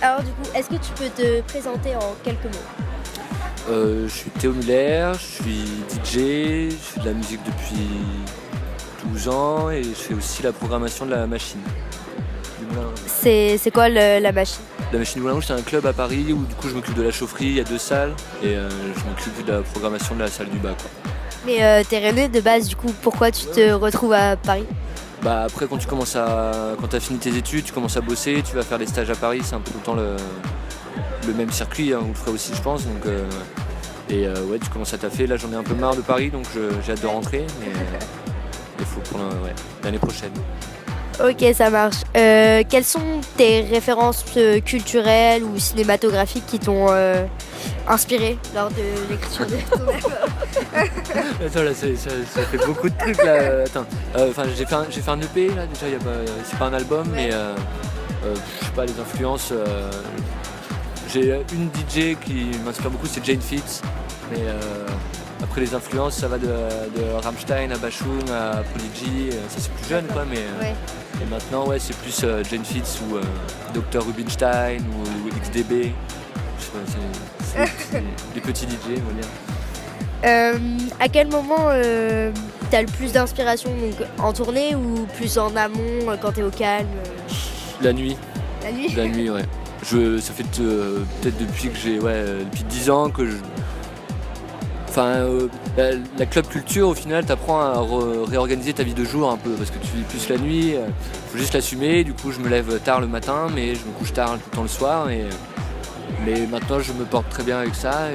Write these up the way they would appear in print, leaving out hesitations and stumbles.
Alors du coup, est-ce que tu peux te présenter en quelques mots? Je suis Théo Muller, je suis DJ, je fais de la musique depuis 12 ans et je fais aussi la programmation de la machine. Du Moulin. C'est quoi la machine? La machine du Moulin Rouge, c'est un club à Paris où du coup je m'occupe de la chaufferie, il y a 2 salles et je m'occupe de la programmation de la salle du bas, quoi. Mais t'es rennais de base, du coup, pourquoi tu te retrouves à Paris? Bah après quand t'as fini tes études, tu commences à bosser, tu vas faire des stages à Paris, c'est un peu tout le temps le même circuit, hein, on le ferait aussi je pense. Donc, ouais, tu commences à taffer. Là j'en ai un peu marre de Paris donc j'ai hâte de rentrer, mais il faut pour l'année prochaine. Ok, ça marche. Quelles sont tes références culturelles ou cinématographiques qui t'ont inspiré lors de l'écriture de ton album? Attends, là ça fait beaucoup de trucs là. Attends, j'ai fait un EP là déjà, c'est pas un album, mais je sais pas, les influences. J'ai une DJ qui m'inspire beaucoup, c'est Jane Fitz, mais après les influences ça va de Rammstein à Bashung à Prodigy, ça c'est plus jeune quoi, mais Ouais. et maintenant ouais c'est plus Jane Fitz ou Dr Rubinstein ou XDB. Je sais pas, c'est des petits DJ on va dire. À quel moment t'as le plus d'inspiration, donc en tournée ou plus en amont quand t'es au calme? La nuit. La nuit? La nuit, ouais. Ça fait peut-être depuis que depuis 10 ans que je. Enfin, la club culture, au final, t'apprends à réorganiser ta vie de jour un peu, parce que tu vis plus la nuit, faut juste l'assumer. Du coup, je me lève tard le matin, mais je me couche tard tout le temps le soir. Mais maintenant, je me porte très bien avec ça.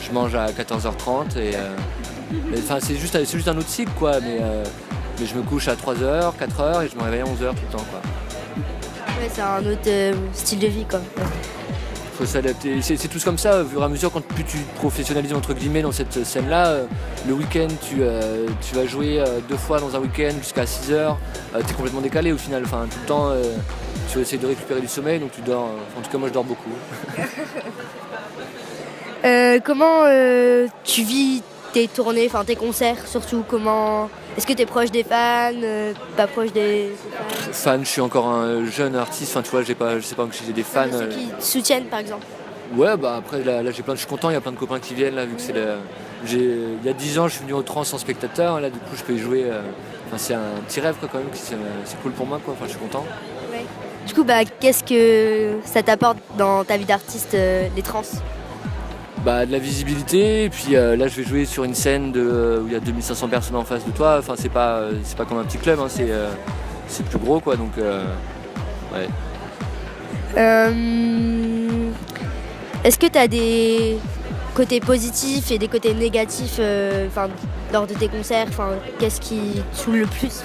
Je mange à 14h30 enfin, c'est juste un autre cycle, quoi. Mais je me couche à 3h, 4h et je me réveille à 11h tout le temps, quoi. Ouais, c'est un autre style de vie, quoi. Faut s'adapter. C'est tous comme ça, au fur et à mesure, plus tu te professionnalises entre guillemets dans cette scène-là, le week-end tu vas jouer 2 fois dans un week-end jusqu'à 6h, t'es complètement décalé au final, enfin tout le temps tu vas essayer de récupérer du sommeil, donc tu dors, en tout cas moi je dors beaucoup. Comment tu vis tes tournées, enfin tes concerts surtout? Est-ce que t'es proche des fans, pas proche des fans? Fan, je suis encore un jeune artiste, enfin tu vois, je sais pas que j'ai des fans. Ceux qui te soutiennent par exemple. Ouais, bah après là je suis content, il y a plein de copains qui viennent là, vu que il y a 10 ans je suis venu au Trans en spectateur, là du coup je peux y jouer, c'est un petit rêve quoi, quand même, c'est cool pour moi quoi, enfin je suis content. Ouais. Du coup, qu'est-ce que ça t'apporte dans ta vie d'artiste, les trans? Bah, de la visibilité, et puis là je vais jouer sur une scène où il y a 2500 personnes en face de toi, enfin c'est pas comme un petit club, hein, c'est plus gros quoi, donc ouais. Est-ce que tu as des côtés positifs et des côtés négatifs lors de tes concerts? Qu'est-ce qui te saoule le plus?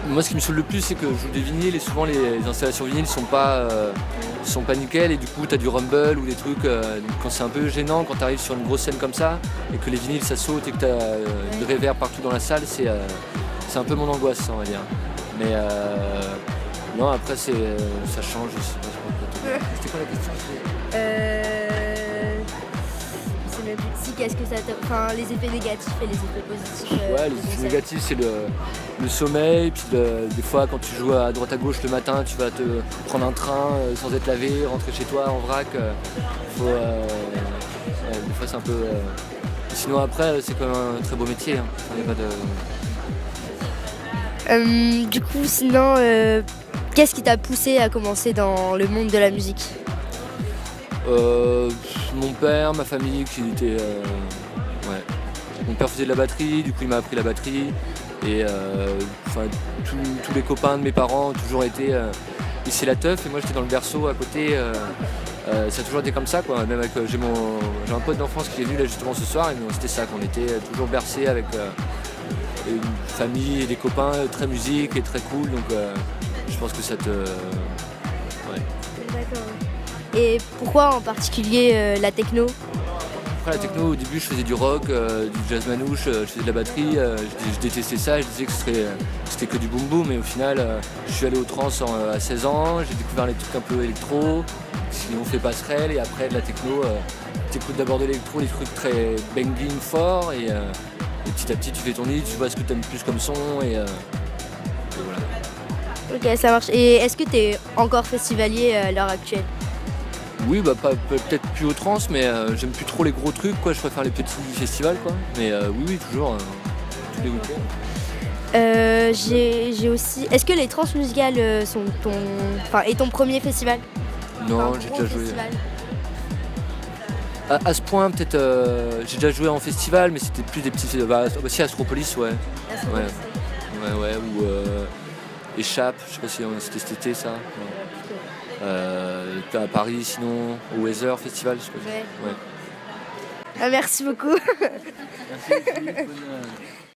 Moi ce qui me saoule le plus c'est que je joue des vinyles et souvent les installations vinyles sont pas nickel et du coup t'as du rumble ou des trucs, quand c'est un peu gênant quand t'arrives sur une grosse scène comme ça et que les vinyles ça saute et que t'as de reverb partout dans la salle, c'est un peu mon angoisse on va dire. Mais non après ça change. C'était quoi la question? C'est même plus si, qu'est-ce que ça les effets négatifs et les effets positifs. Ouais, les effets négatifs c'est le sommeil, puis des fois quand tu joues à droite à gauche le matin tu vas te prendre un train sans être lavé, rentrer chez toi en vrac, des fois c'est un peu. Sinon après c'est quand même un très beau métier, hein. Y a pas de. Du coup sinon qu'est-ce qui t'a poussé à commencer dans le monde de la musique? Mon père, ma famille qui était. Ouais. Mon père faisait de la batterie, du coup il m'a appris la batterie. Et tous les copains de mes parents ont toujours été ici la teuf et moi j'étais dans le berceau à côté. Ça a toujours été comme ça quoi. Même avec j'ai un pote d'enfance qui est venu là justement ce soir et c'était ça qu'on était toujours bercé avec une famille et des copains très musique et très cool, donc je pense que ça te. Ouais. D'accord. Et pourquoi en particulier la techno? Après la techno, au début je faisais du rock, du jazz manouche, je faisais de la batterie, je détestais ça, je disais que c'était que du boom boom, et au final je suis allé au trance à 16 ans, j'ai découvert les trucs un peu électro, sinon on fait passerelle, et après de la techno, t'écoutes d'abord de l'électro, des trucs très banging fort, et petit à petit tu fais ton lit, tu vois ce que t'aimes plus comme son, et voilà. Ok, ça marche. Et est-ce que t'es encore festivalier à l'heure actuelle? Oui, bah peut-être plus au trans, mais j'aime plus trop les gros trucs, quoi. Je préfère les petits festivals, quoi. Mais oui, toujours, tous les week-ends. J'ai aussi. Est-ce que les transmusicales sont est ton premier festival? Non, Enfin, j'ai gros déjà joué. festival. À ce point, peut-être, j'ai déjà joué en festival, mais c'était plus des petits festivals. Bah, si, Astropolis, ouais. Ouais, ou Échappe, je sais pas si c'était cet été, ça. À Paris, sinon, au Weather Festival, je sais pas. Ouais. Ouais. Ah, merci beaucoup. Merci.